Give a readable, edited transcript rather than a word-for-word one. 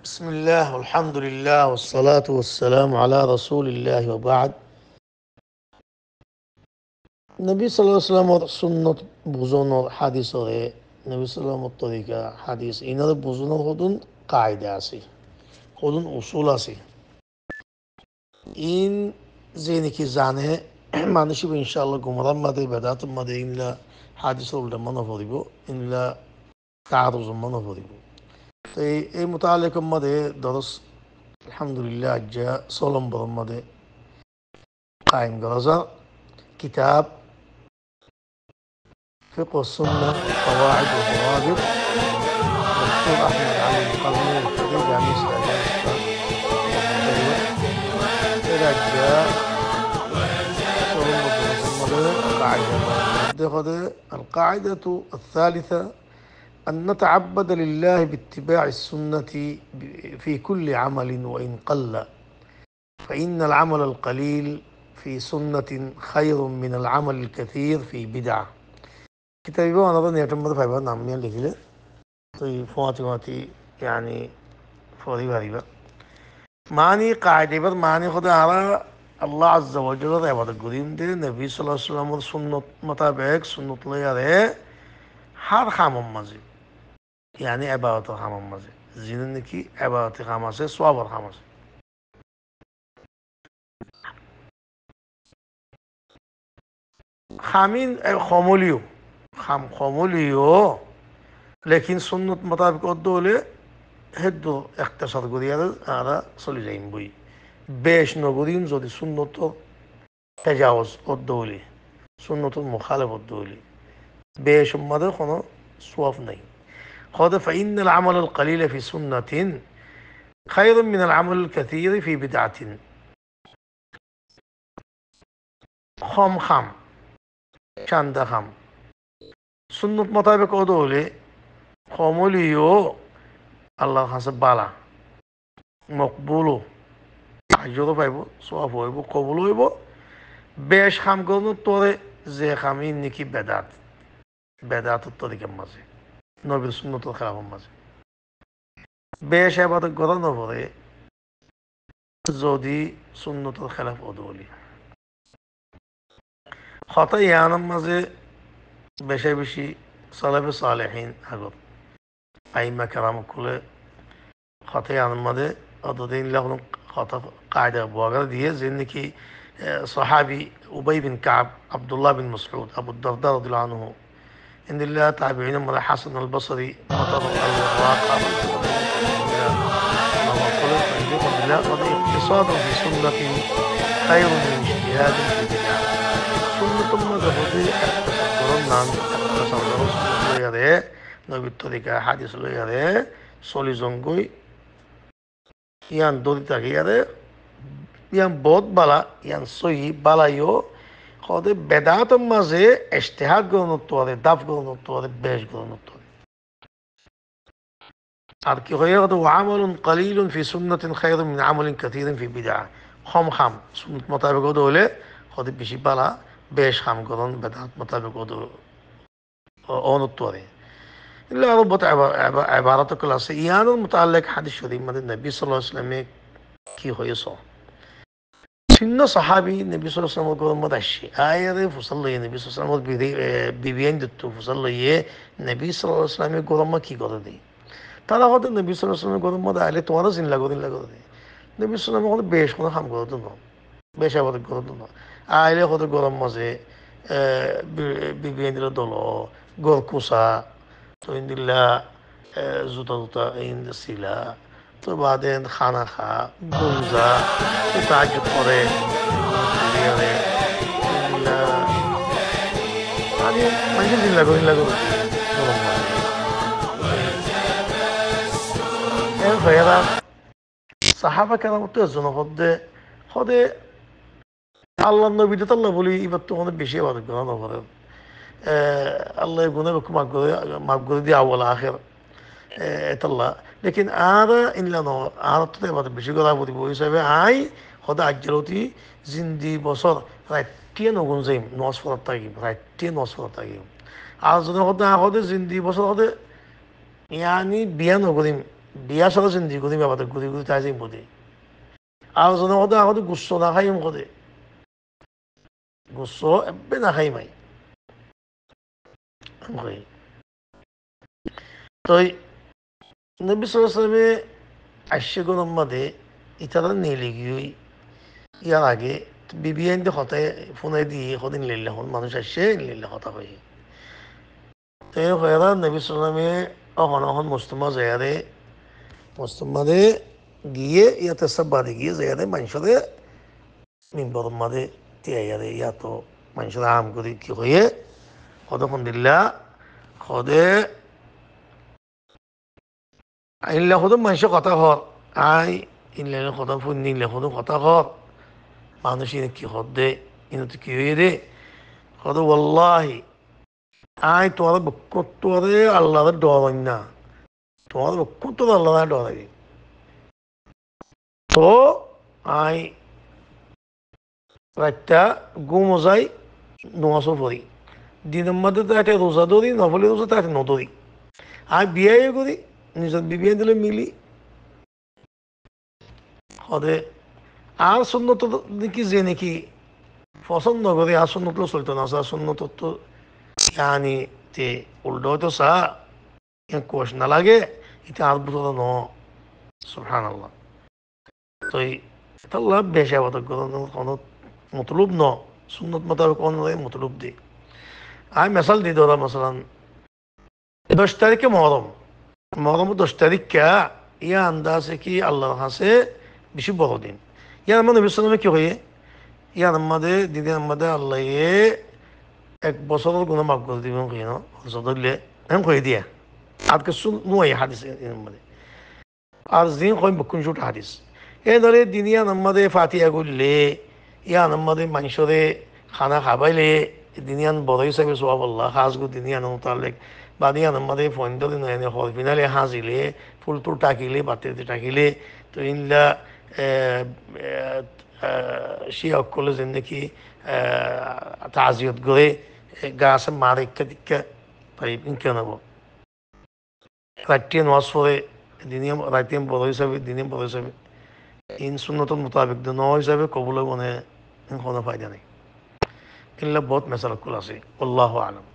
بسم الله والحمد لله والصلاة والسلام على رسول الله وبعد নবী সাল্লাল্লাহু আলাইহি ওয়াসাল্লামর সুন্নত বুঝানোর হাদিসরে নবী সাল্লাল্লাহু তরিকা হাদিস ইনার বুঝানোর হদুন কায়দা আছে হদুন উসুল আছে ইন যে নাকি জানে মানুষ ইনশাআল্লাহ গুমরান মাদে বেদাত মাদে ইনলা হাদিস উল্টা মনে পড়িব ইনলা তারুজ মনে পড়িব তো এই মোতালেক মাদে দরস আলহামদুলিল্লাহ আজ্জা সোলম বরম মাদে কায়েম গরজা কিতাব فقه السنة القواعد والضوابط دكتور أحمد علي القرني الكبير جامعة إذا جاء القاعدة الثالثة أن نتعبد لله باتباع السنة في كل عمل وإن قل فإن العمل القليل في سنة خير من العمل الكثير في بدعة كتابي أنا ظني أتم فايبر نعم يلي كده طيب فواتي يعني فوري غريبة معني قاعدة بس معني خدا على الله عز وجل عبادة قديم ده النبي صلى الله عليه وسلم سنة مطابق سنة الله عليه هر خامم مزي يعني عبادة خامم مزي زين كي عبادة خامسة صواب خامسة خامين خموليو خموليو لكن سنة مطابق الدولة هدو اختصار قدير على صلي زين بوي বেশ নগরীন যদি সুন্নত তেজাওয়াজ উদ্দৌলি সুন্নত মুখালেফ উদ্দৌলি বেশ উম্মাদের কোনো সোয়াব নাই خذ فإن العمل القليل في سنة خير من العمل الكثير في بدعة خم چند خم سنت مطابق উদ্দৌলি خمولیو الله حسب بالا مقبولو আজও পাইব সব হইব কবুল হইব বেশ খাম করুন তোরে যে খামি নাকি বেদাত তরিকার মাঝে নবীর সুন্নতের খেলাফের মাঝে বেশ আবাদত করা নপরে যদি সুন্নতের খেলাফ অদলি হত ইয়ানের মাঝে বেশি বেশি সালাফে সালেহিন আগত আইমা কেরাম খুলে হত ইয়ানের মাঝে অতদিন লাগুন خطأ قاعدة بوغرة دي زي صحابي أبي بن كعب عبد الله بن مسعود أبو الدرداء رضي الله عنه إن الله تابعين من الحسن البصري مطر الواقع اقتصاد في سنة خير من اجتهاد في بدعة سنة مذهبي قرنا اقتصاد رسول الله يرى نبي الطريقة حديث الله يرى سولي زنقوي ইয়ান দৌড়ি থাকে ইয়ান বহুত বালা ইয়ান সহি বালাইও কদে বেদাতর মাঝে ইজতিহাদ গ্রহণত্ব হবে দাফ গ্রহণত্ব হবে বেশ গ্রহণত্ব হবে আর কি হয়ে গেল আমলুন কালিলুন ফি সুন্নাতিন খায়রুম মিন আমলিন কাসীরিন ফি বিদআ খাম সুন্নাত মোতাবেক হলে কদে বেশি বালা বেশ খাম গ্রহণ বেদাত মোতাবেক অনত্ব হবে إلا ربط عبارة كلاسية إيانا متعلق حديث شريف من النبي صلى الله عليه وسلم كي هو يصو سنة صحابي النبي صلى الله عليه وسلم يقول مدشي آية فصلى النبي صلى الله عليه وسلم بيبين دتو فصلى النبي صلى الله عليه وسلم يقول ما كي قرر دي ترى قد النبي صلى الله عليه وسلم يقول مدى عليه توانا زين لا قرر دي النبي صلى الله عليه وسلم يقول بيش خنا خم قرر دنو بيش أبدا قرر دنو آية خد قرر مزه بيبين دلو قرر كوسا تو إن الله زوتا إن سيلا تو بعدين خانا خا بوزا تو تعجب قري يعني ما يجوز إلا قول فيرا صحابة كانوا متوزنوا خد الله النبي ده الله بولي يبتو هذا بشيء بعد كذا فرد الله يقول لكم ما بقول دي أول آخر الله لكن هذا إن لنا هذا تطيب هذا بشيء قرابة بقول يسوي هاي خدا عجلوتي زندي بصر راتين وقول زين نوصف الطيب راتين نوصف الطيب عاوزنا خدا زندي بصر خدا يعني بيان وقولين বিয়া সারা চিন্তি করি বাবাতে ঘুরি ঘুরি তাই যাই বোধে আর জনে কদে আগতে গুচ্ছ না খাইম কদে গুচ্ছ এবে না খাই মাই তো নবী সালামে আসছে গরম মাদে ইতারা নেলি গিয়ে ইয়ার আগে বিবিএন হতায় ফোনে দিয়ে সদিন লিল্লা হল মানুষ আসছে লিল্লা হতা হয়ে তো হয়েরা নবী সালামে অহন অহন মুস্তমা জয়ারে মুস্তমাদে গিয়ে ইয়াতে সব বাদে গিয়ে জয়ারে মানুষরে মিম্বর মাদে তিয়ারে ইয়াতো মানুষরা আম করে কি হয়ে কতক্ষণ দিল্লা সদে ইনলে সদম মানুষ কথা হর আই ইনলে সদম ফুন নিলে সদম কথা হর মানুষ ইনে কি হদ দে ইনতে কি হয়ে দে সদ ওয়াল্লাহি আই তোমার বক্কত্তরে আল্লাহর ডর না তোমার বক্কত্তর আল্লাহ ডরাই তো আই রাতটা ঘুম যাই নোয়াশো পড়ি দিনের মধ্যে তো একটা রোজা ধরি নফলি রোজা তো একটা নধরি আর বিয়ে করি নিজের বিবিয়ে দিলে মিলি হদে আর শূন্যত নাকি যে নাকি পছন্দ করে আর শূন্যত চলতো না আর শূন্যত তো ইয়ানি তে উল্টো হয়তো চা কোষ না লাগে এটা আর বুঝতো ন সুবহান আল্লাহ তো আল্লাহ বেশা হতো কোনো মতলুব ন সুন্নত মোতাবেক কোন মতলুব দি আমি মেসাল দি ধরা মশালান 10 তারিখে মহরম মহরম 10 তারিখ কে ইয়া আন্দাজ কি আল্লাহর কাছে বেশি বড় দিন ইয়ার মানে বিশ্বনামে কি হয়ে ইয়ার আমাদের দিদির আমাদের আল্লাহ এক বছরের গুণ মাফ করে দিবেন কেন ধরলে এম কই দিয়া আজকে শুন নয় হাদিস মানে আর দিন কই বকুন শুট হাদিস এ ধরে দিনিয়া আমাদের ফাতিহা করলে ইয়া আমাদের মানুষরে খানা খাবাইলে দিনিয়ান বড় হিসাবে সোয়াব আল্লাহ হাজগু দিনিয়ান তাহলে বাদিয়ান আমাদের ফোন ধরে নয় হল ফিনালে হাজিলে ফুল টুল টাকিলে বাতিতে টাকিলে তো ইনলা সে অকলে যেন নাকি তাজিয়ত করে গাছ মার ইকা টিকা পাই ইনকে নেব রাত্রিয়ে নামাজ পড়ে দিনে রাত্রিয়ে বড় হিসাবে দিনে বড় হিসাবে ইন সুন্নতর মোতাবেক ন হিসাবে কবলে মনে কোনো ফায়দা নেই ইল্লা বহুত মেসাল আছে আল্লাহু আলাম